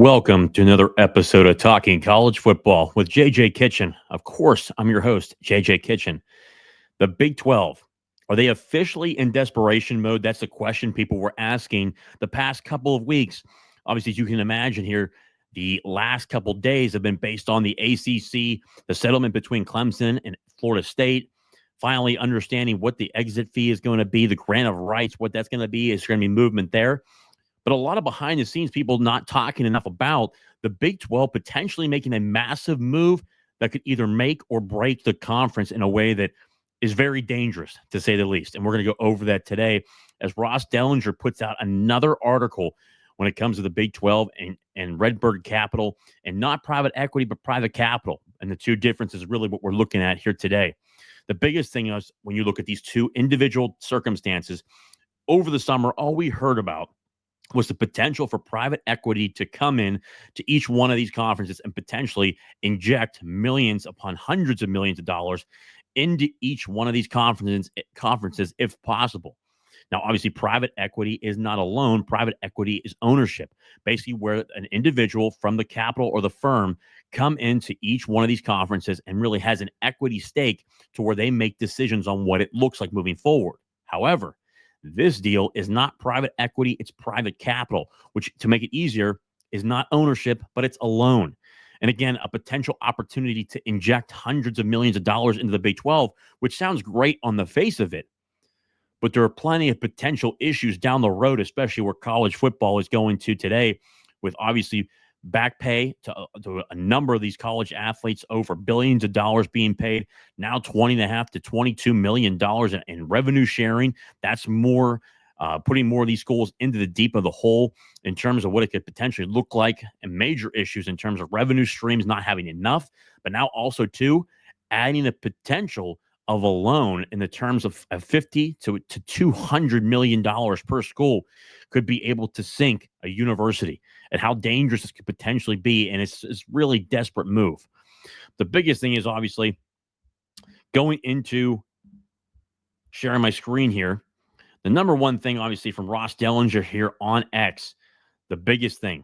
Welcome to another episode of Talking College Football with JJ Kitchen. Of course, I'm your host, JJ Kitchen. The Big 12, are they officially in desperation mode? That's the question people were asking the past couple of weeks. Obviously, as you can imagine here, the last couple days have been based on the ACC, the settlement between Clemson and Florida State, finally understanding what the exit fee is going to be, the grant of rights, what that's going to be. Is there going to be movement there? But a lot of behind the scenes people not talking enough about the Big 12 potentially making a massive move that could either make or break the conference in a way that is very dangerous, to say the least. And we're going to go over that today as Ross Dellinger puts out another article when it comes to the Big 12 and Redbird Capital, and not private equity, but private capital. And the two differences is really what we're looking at here today. The biggest thing is when you look at these two individual circumstances, over the summer, all we heard about was the potential for private equity to come in to each one of these conferences and potentially inject millions upon hundreds of millions of dollars into each one of these conferences if possible. Now, obviously, private equity is not a loan. Private equity is ownership, basically where an individual from the capital or the firm come into each one of these conferences and really has an equity stake to where they make decisions on what it looks like moving forward. However, this deal is not private equity, it's private capital, which, to make it easier, is not ownership, but it's a loan. And again, a potential opportunity to inject hundreds of millions of dollars into the Big 12, which sounds great on the face of it. But there are plenty of potential issues down the road, especially where college football is going to today, with obviously back pay to a number of these college athletes, over billions of dollars being paid, now $20.5 to $22 million in revenue sharing. That's more, putting more of these schools into the deep of the hole in terms of what it could potentially look like, and major issues in terms of revenue streams not having enough, but now also, too, adding the potential of a loan in the terms of $50 to $200 million per school could be able to sink a university, and how dangerous this could potentially be. And it's really desperate move. The biggest thing is obviously going into sharing my screen here. The number one thing, obviously, from Ross Dellinger here on X, the biggest thing,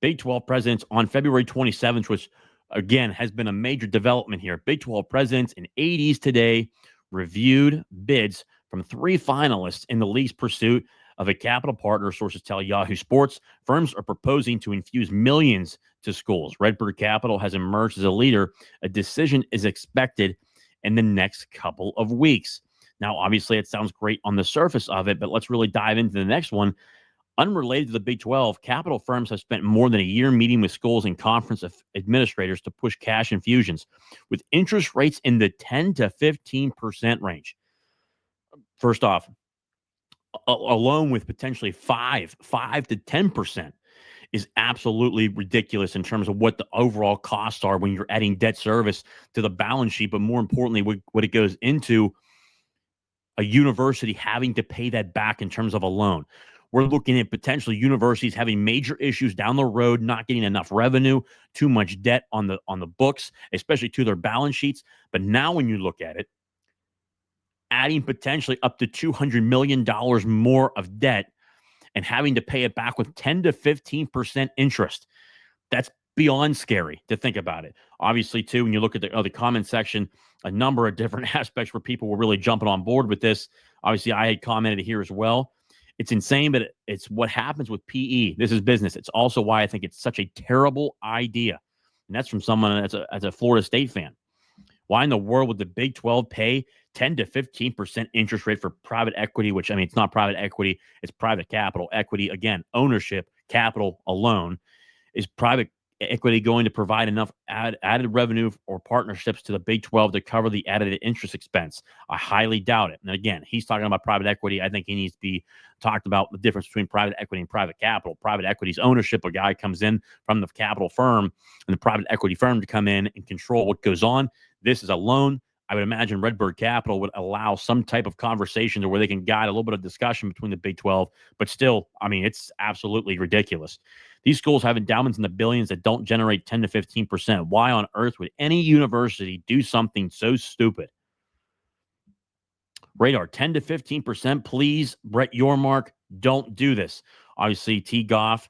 Big 12 presidents on February 27th, which again has been a major development here. Big 12 presidents in 80s today reviewed bids from three finalists in the league's pursuit of a capital partner. Sources tell Yahoo Sports firms are proposing to infuse millions to schools. Redbird Capital has emerged as a leader. A decision is expected in the next couple of weeks. Now, obviously, it sounds great on the surface of it, but let's really dive into the next one. Unrelated to the Big 12, capital firms have spent more than a year meeting with schools and conference administrators to push cash infusions, with interest rates in the 10 to 15% range. First off, a loan with potentially 5 to 10% is absolutely ridiculous in terms of what the overall costs are when you're adding debt service to the balance sheet, but more importantly, what it goes into a university having to pay that back in terms of a loan. We're looking at potentially universities having major issues down the road, not getting enough revenue, too much debt on the books, especially to their balance sheets. But now when you look at it, adding potentially up to $200 million more of debt and having to pay it back with 10 to 15% interest, that's beyond scary to think about it. Obviously, too, when you look at the comment section, a number of different aspects where people were really jumping on board with this. Obviously, I had commented here as well. It's insane, but it's what happens with PE. This is business. It's also why I think it's such a terrible idea. And that's from someone as a Florida State fan. Why in the world would the Big 12 pay 10 to 15% interest rate for private equity, which, I mean, it's not private equity, it's private capital. Equity, again, ownership, capital alone. Is private equity going to provide enough added revenue or partnerships to the Big 12 to cover the added interest expense? I highly doubt it. And again, he's talking about private equity. I think he needs to be talked about the difference between private equity and private capital. Private equity's ownership, a guy comes in from the capital firm and the private equity firm to come in and control what goes on. This is a loan. I would imagine Redbird Capital would allow some type of conversation to where they can guide a little bit of discussion between the Big 12, but still, I mean, it's absolutely ridiculous. These schools have endowments in the billions that don't generate 10 to 15%. Why on earth would any university do something so stupid? Radar, 10 to 15%, please, Brett Yormark, don't do this. Obviously, T. Goff,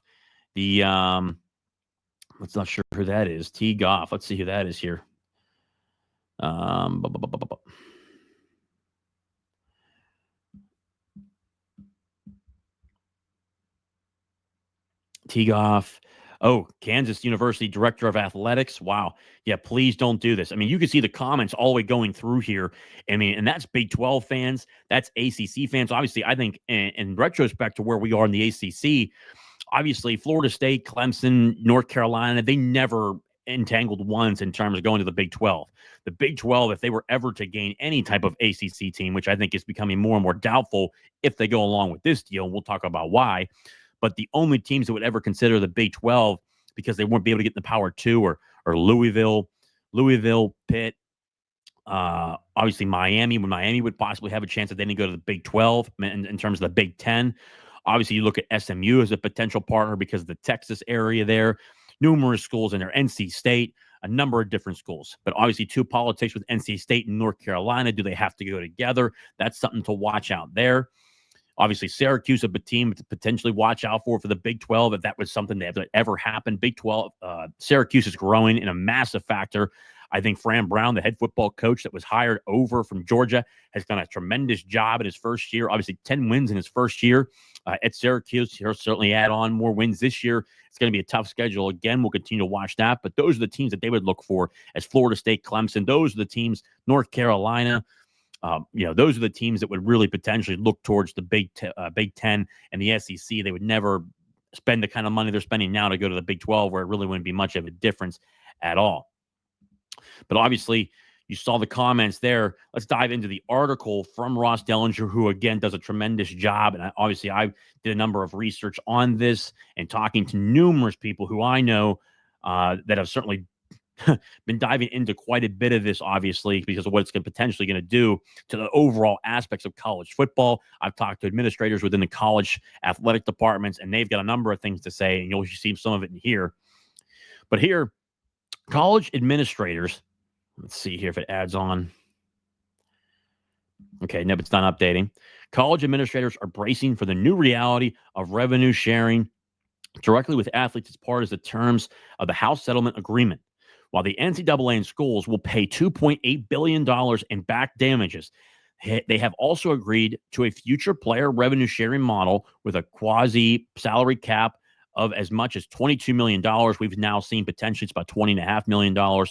the Let's not sure who that is. T. Goff. Let's see who that is here. Bu- bu- bu- bu- bu- bu- T. Goff. Oh, Kansas University Director of Athletics. Wow. Yeah, please don't do this. I mean, you can see the comments all the way going through here. I mean, and that's Big 12 fans. That's ACC fans. Obviously, I think in retrospect to where we are in the ACC, obviously Florida State, Clemson, North Carolina, they never entangled once in terms of going to the Big 12. The Big 12, if they were ever to gain any type of ACC team, which I think is becoming more and more doubtful if they go along with this deal, we'll talk about why. But the only teams that would ever consider the Big 12 because they wouldn't be able to get in the Power Two or Louisville, Pitt, obviously Miami, when Miami would possibly have a chance that they didn't go to the Big 12 in terms of the Big 10. Obviously, you look at SMU as a potential partner because of the Texas area there, numerous schools in there, NC State, a number of different schools. But obviously, two politics with NC State and North Carolina. Do they have to go together? That's something to watch out there. Obviously, Syracuse, a team to potentially watch out for the Big 12 if that was something that ever happened. Big 12, Syracuse is growing in a massive factor. I think Fran Brown, the head football coach that was hired over from Georgia, has done a tremendous job in his first year. Obviously, 10 wins in his first year at Syracuse. He'll certainly add on more wins this year. It's going to be a tough schedule. Again, we'll continue to watch that. But those are the teams that they would look for as Florida State, Clemson. Those are the teams, North Carolina. Those are the teams that would really potentially look towards the Big 10 and the SEC. They would never spend the kind of money they're spending now to go to the Big 12, where it really wouldn't be much of a difference at all. But obviously, you saw the comments there. Let's dive into the article from Ross Dellinger, who, again, does a tremendous job. And I did a number of research on this and talking to numerous people who I know that have certainly been diving into quite a bit of this, obviously, because of what it's potentially going to do to the overall aspects of college football. I've talked to administrators within the college athletic departments, and they've got a number of things to say, and you'll see some of it in here. But here, college administrators, let's see here if it adds on. Okay, nope, it's not updating. College administrators are bracing for the new reality of revenue sharing directly with athletes as part of the terms of the House Settlement Agreement. While the NCAA and schools will pay $2.8 billion in back damages, they have also agreed to a future player revenue sharing model with a quasi salary cap of as much as $22 million. We've now seen potentially it's about $20.5 million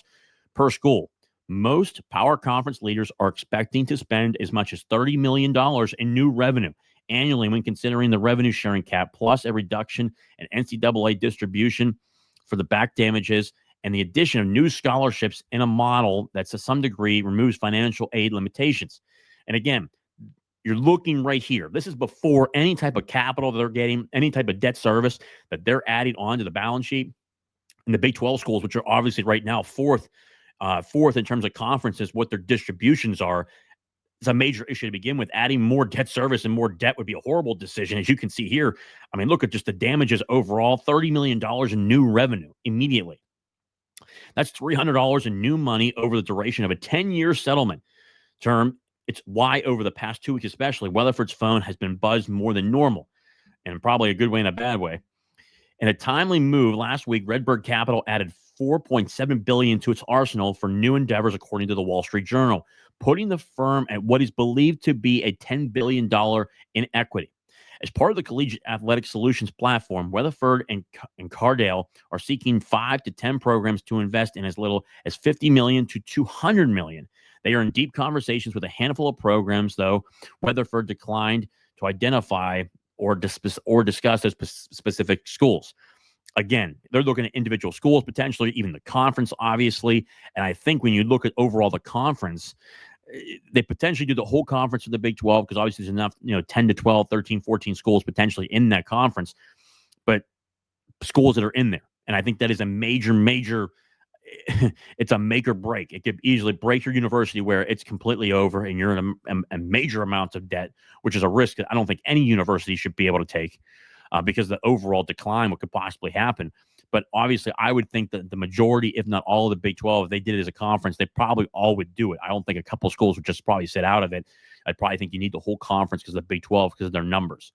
per school. Most power conference leaders are expecting to spend as much as $30 million in new revenue annually when considering the revenue sharing cap, plus a reduction in NCAA distribution for the back damages and the addition of new scholarships in a model that to some degree removes financial aid limitations. And again, you're looking right here. This is before any type of capital that they're getting, any type of debt service that they're adding onto the balance sheet. And the Big 12 schools, which are obviously right now fourth in terms of conferences, what their distributions are, is a major issue to begin with. Adding more debt service and more debt would be a horrible decision. As you can see here, I mean, look at just the damages overall, $30 million in new revenue immediately. That's $300 in new money over the duration of a 10-year settlement term. It's why over the past 2 weeks, especially, Weatherford's phone has been buzzed more than normal, and probably a good way and a bad way. In a timely move, last week, Redbird Capital added $4.7 billion to its arsenal for new endeavors, according to the Wall Street Journal, putting the firm at what is believed to be a $10 billion in equity. As part of the Collegiate Athletic Solutions platform, Weatherford and Cardale are seeking 5 to 10 programs to invest in as little as $50 million to $200 million. They are in deep conversations with a handful of programs, though Weatherford declined to identify or discuss those specific schools. Again, they're looking at individual schools, potentially even the conference, obviously. And I think when you look at overall the conference, they potentially do the whole conference of the Big 12 because obviously there's enough, 10 to 12, 13, 14 schools potentially in that conference, but schools that are in there. And I think that is a major it's a make or break. It could easily break your university where it's completely over and you're in a major amounts of debt, which is a risk that I don't think any university should be able to take because of the overall decline, what could possibly happen. But obviously, I would think that the majority, if not all of the Big 12, if they did it as a conference, they probably all would do it. I don't think a couple schools would just probably sit out of it. I probably think you need the whole conference because of the Big 12 because of their numbers.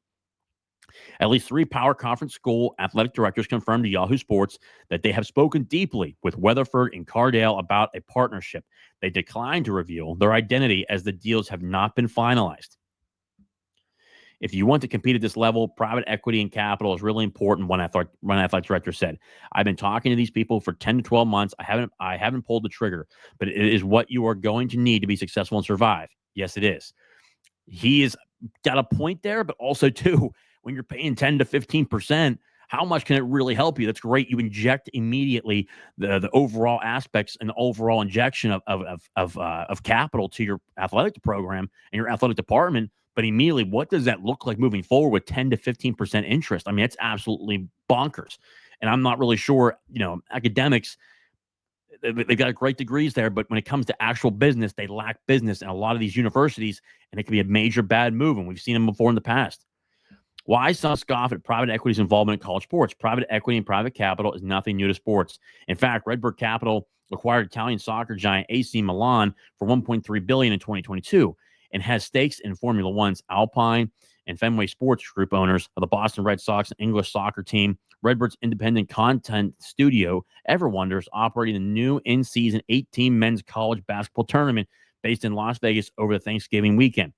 At least 3 power conference school athletic directors confirmed to Yahoo Sports that they have spoken deeply with Weatherford and Cardale about a partnership. They declined to reveal their identity as the deals have not been finalized. If you want to compete at this level, private equity and capital is really important, one athletic director said. I've been talking to these people for 10 to 12 months. I haven't pulled the trigger, but it is what you are going to need to be successful and survive. Yes, it is. He has got a point there, but also, too, when you're paying 10 to 15%, how much can it really help you? That's great. You inject immediately the overall aspects and the overall injection of capital to your athletic program and your athletic department. But immediately, what does that look like moving forward with 10 to 15% interest? I mean, it's absolutely bonkers. And I'm not really sure, academics, they've got great degrees there, but when it comes to actual business, they lack business in a lot of these universities, and it can be a major bad move. And we've seen them before in the past. Why some scoff at private equity's involvement in college sports? Private equity and private capital is nothing new to sports. In fact, Redbird Capital acquired Italian soccer giant AC Milan for $1.3 billion in 2022 and has stakes in Formula One's Alpine and Fenway Sports Group owners of the Boston Red Sox and English soccer team. Redbird's independent content studio, Everwonder, is operating the new in-season 8-team men's college basketball tournament based in Las Vegas over the Thanksgiving weekend.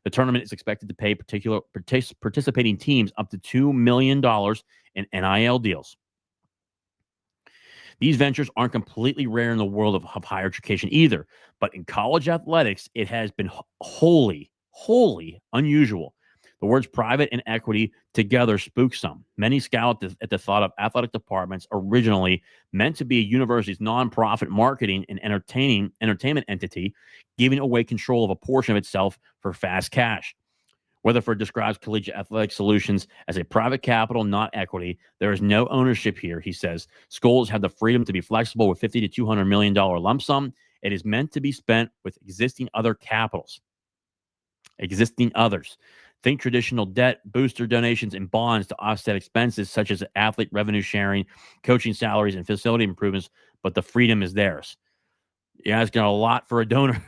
The tournament is expected to pay participating teams up to $2 million in NIL deals. These ventures aren't completely rare in the world of higher education either, but in college athletics, it has been wholly unusual. The words private and equity together spook some. Many scout at the thought of athletic departments originally meant to be a university's nonprofit marketing and entertainment entity, giving away control of a portion of itself for fast cash. Weatherford describes collegiate athletic solutions as a private capital, not equity. There is no ownership here, he says. Schools have the freedom to be flexible with $50 to $200 million lump sum. It is meant to be spent with existing other capitals. Existing others. Think traditional debt, booster donations, and bonds to offset expenses such as athlete revenue sharing, coaching salaries, and facility improvements, but the freedom is theirs. You're asking a lot for a donor.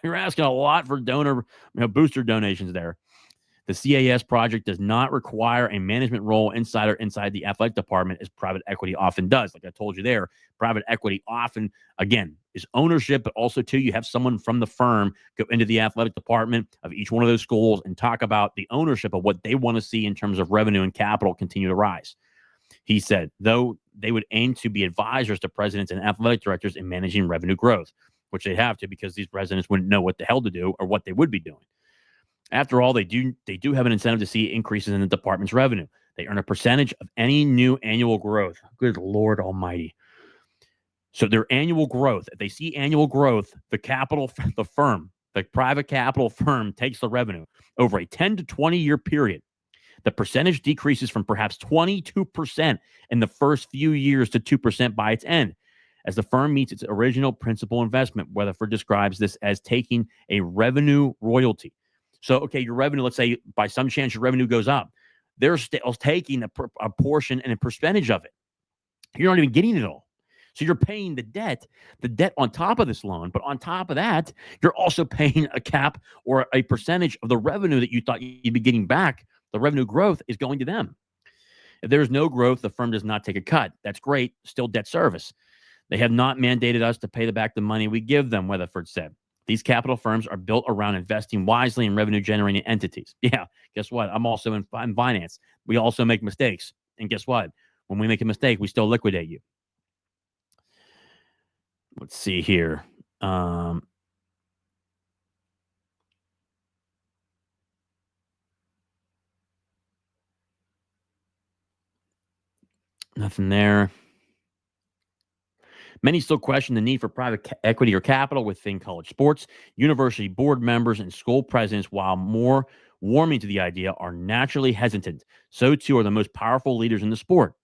You're asking a lot for donor booster donations there. The CAS project does not require a management role inside the athletic department as private equity often does. Like I told you there, private equity often, again, is ownership, but also, too, you have someone from the firm go into the athletic department of each one of those schools and talk about the ownership of what they want to see in terms of revenue and capital continue to rise. He said, though they would aim to be advisors to presidents and athletic directors in managing revenue growth, which they have to because these presidents wouldn't know what the hell to do or what they would be doing. After all, they do have an incentive to see increases in the department's revenue. They earn a percentage of any new annual growth. Good Lord Almighty. So their annual growth, if they see annual growth, the private capital firm takes the revenue over a 10 to 20 year period. The percentage decreases from perhaps 22% in the first few years to 2% by its end. As the firm meets its original principal investment, Weatherford describes this as taking a revenue royalty. So, okay, your revenue, let's say by some chance your revenue goes up. They're still taking a portion and a percentage of it. You're not even getting it all. So you're paying the debt on top of this loan. But on top of that, you're also paying a cap or a percentage of the revenue that you thought you'd be getting back. The revenue growth is going to them. If there's no growth, the firm does not take a cut. That's great. Still debt service. They have not mandated us to pay back the money we give them, Weatherford said. These capital firms are built around investing wisely in revenue-generating entities. Yeah, guess what? I'm also in finance. We also make mistakes. And guess what? When we make a mistake, we still liquidate you. Let's see here. Nothing there. Many still question the need for private equity or capital within college sports. University board members and school presidents, while more warming to the idea, are naturally hesitant. So too are the most powerful leaders in the sport.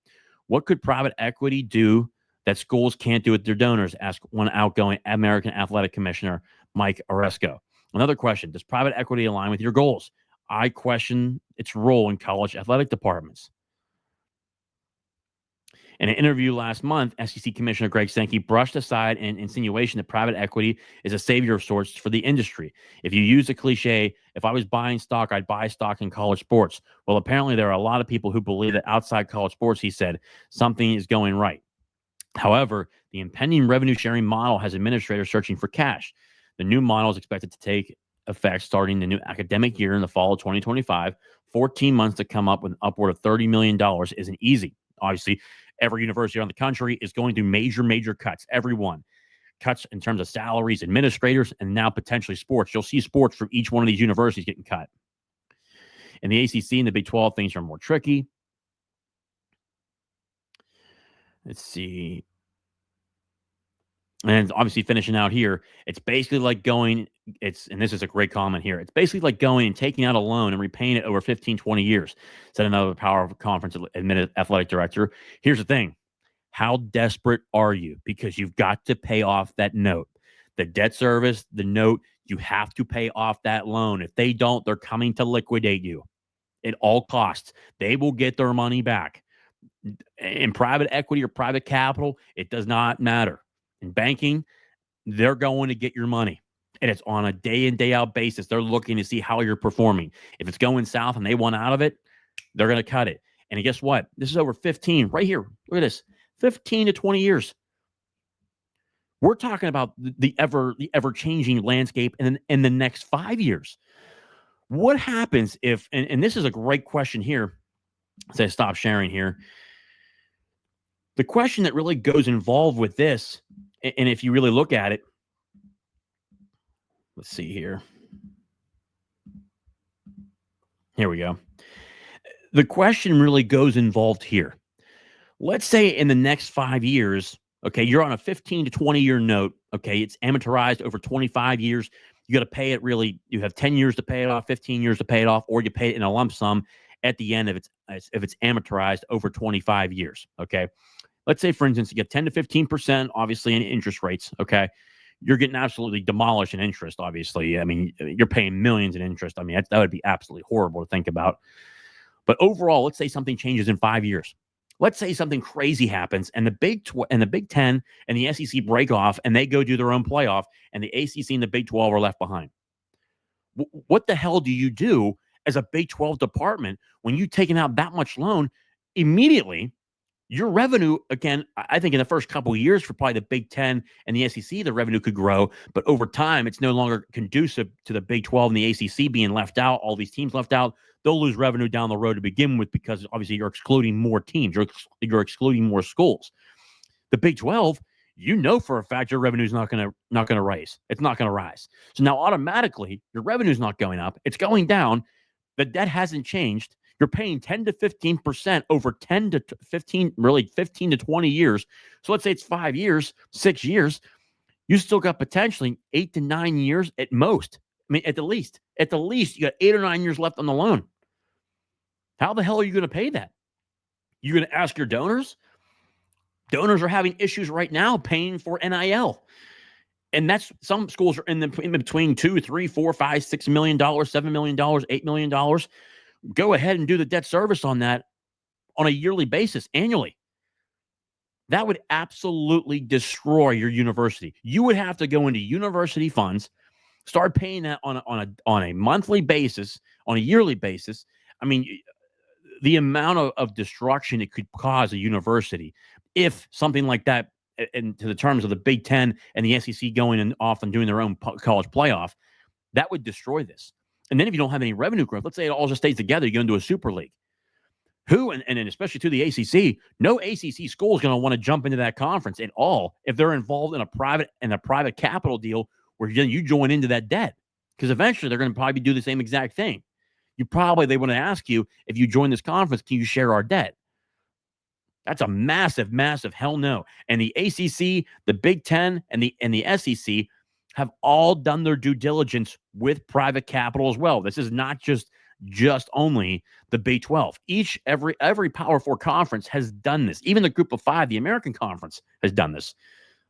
What could private equity do that schools can't do with their donors? Asked one outgoing American Athletic Commissioner, Mike Oresco. Another question: does private equity align with your goals? I question its role in college athletic departments. In an interview last month, SEC Commissioner Greg Sankey brushed aside an insinuation that private equity is a savior of sorts for the industry. If you use the cliche, if I was buying stock, I'd buy stock in college sports. Well, apparently there are a lot of people who believe that outside college sports, he said, something is going right. However, the impending revenue sharing model has administrators searching for cash. The new model is expected to take effect starting the new academic year in the fall of 2025. 14 months to come up with upward of $30 million isn't easy. Obviously, every university around the country is going through major cuts. Everyone cuts in terms of salaries, administrators, and now potentially sports. You'll see sports from each one of these universities getting cut. In the ACC and the Big 12, things are more tricky. Let's see. And obviously finishing out here, it's basically like going, and this is a great comment here. It's basically like going and taking out a loan and repaying it over 15, 20 years, said another Power Conference admitted athletic director. Here's the thing. How desperate are you? Because you've got to pay off that note. The debt service, the note, you have to pay off that loan. If they don't, they're coming to liquidate you at all costs. They will get their money back. In private equity or private capital, it does not matter. In banking, they're going to get your money. And it's on a day in, day out basis. They're looking to see how you're performing. If it's going south and they want out of it, they're going to cut it. And guess what? This is over 15 right here. Look at this. 15 to 20 years. We're talking about the ever changing landscape in the next 5 years. What happens if, and this is a great question here, as I stop sharing here. The question that really goes involved with this, and if you really look at it, let's see here. Here we go. The question really goes involved here. Let's say in the next 5 years, okay, you're on a 15 to 20 year note. Okay, it's amortized over 25 years. You got to pay it really. You have 10 years to pay it off, 15 years to pay it off, or you pay it in a lump sum at the end if it's amortized over 25 years. Okay, let's say, for instance, you get 10 to 15%, obviously, in interest rates. Okay, you're getting absolutely demolished in interest. Obviously, I mean, you're paying millions in interest. I mean, that would be absolutely horrible to think about. But overall, let's say something changes in 5 years. Let's say something crazy happens and the Big 10 and the SEC break off and they go do their own playoff and the ACC and the Big 12 are left behind. What the hell do you do as a Big 12 department when you've taken out that much loan? Immediately, your revenue, again, I think in the first couple of years for probably the Big 10 and the SEC, the revenue could grow. But over time, it's no longer conducive to the Big 12 and the ACC being left out, all these teams left out. They'll lose revenue down the road to begin with because obviously you're excluding more teams. You're excluding more schools. The Big 12, you know for a fact your revenue is not going to rise. It's not going to rise. So now automatically your revenue is not going up. It's going down. The debt hasn't changed. You're paying 10 to 15% over 10 to 15, really 15 to 20 years. So let's say it's 5 years, 6 years. You still got potentially 8 to 9 years at most. I mean, at the least, you got 8 or 9 years left on the loan. How the hell are you going to pay that? You're going to ask your donors? Donors are having issues right now paying for NIL. And that's some schools are in between $2, $3, $4, $5, $6 million, $7 million, $8 million. Go ahead and do the debt service on that on a yearly basis, annually. That would absolutely destroy your university. You would have to go into university funds, start paying that on a monthly basis, on a yearly basis. I mean, the amount of destruction it could cause a university if something like that, into the terms of the Big 10 and the SEC going and off and doing their own college playoff, that would destroy this. And then if you don't have any revenue growth, let's say it all just stays together, you go into a super league. Who, and especially to the ACC, no ACC school is going to want to jump into that conference at all if they're involved in a private capital deal where you join into that debt. Because eventually they're going to probably do the same exact thing. They want to ask you, if you join this conference, can you share our debt? That's a massive hell no. And the ACC, the Big 10, and the SEC have all done their due diligence with private capital as well. This is not just only the Big 12. Every Power 4 conference has done this. Even the Group of 5, the American Conference, has done this.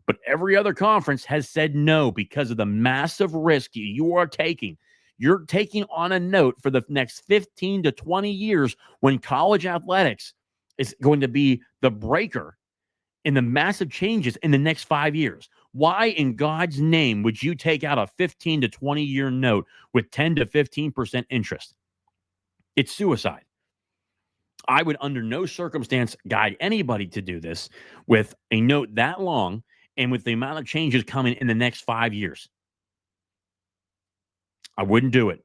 But every other conference has said no because of the massive risk you are taking. You're taking on a note for the next 15 to 20 years when college athletics is going to be the breaker in the massive changes in the next 5 years. Why in God's name would you take out a 15 to 20-year note with 10 to 15% interest? It's suicide. I would under no circumstance guide anybody to do this with a note that long and with the amount of changes coming in the next 5 years. I wouldn't do it.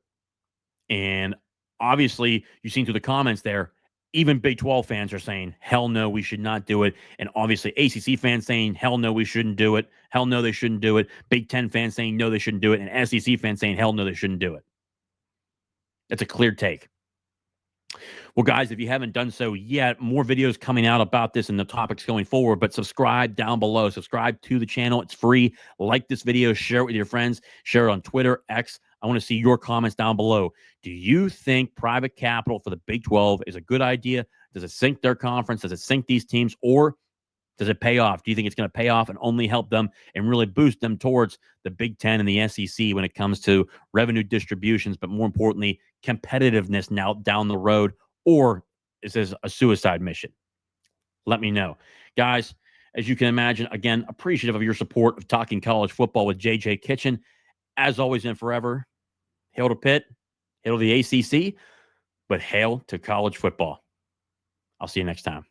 And obviously, you've seen through the comments there, even Big 12 fans are saying, hell no, we should not do it. And obviously, ACC fans saying, hell no, we shouldn't do it. Hell no, they shouldn't do it. Big 10 fans saying, no, they shouldn't do it. And SEC fans saying, hell no, they shouldn't do it. That's a clear take. Well, guys, if you haven't done so yet, more videos coming out about this and the topics going forward, but subscribe down below. Subscribe to the channel. It's free. Like this video, share it with your friends, share it on Twitter, X. I want to see your comments down below. Do you think private capital for the Big 12 is a good idea? Does it sink their conference? Does it sink these teams? Or does it pay off? Do you think it's going to pay off and only help them and really boost them towards the Big 10 and the SEC when it comes to revenue distributions, but more importantly, competitiveness now down the road? Or is this a suicide mission? Let me know. Guys, as you can imagine, again, appreciative of your support of Talking College Football with JJ Kitchen. As always and forever, hail to Pitt, hail to the ACC, but hail to college football. I'll see you next time.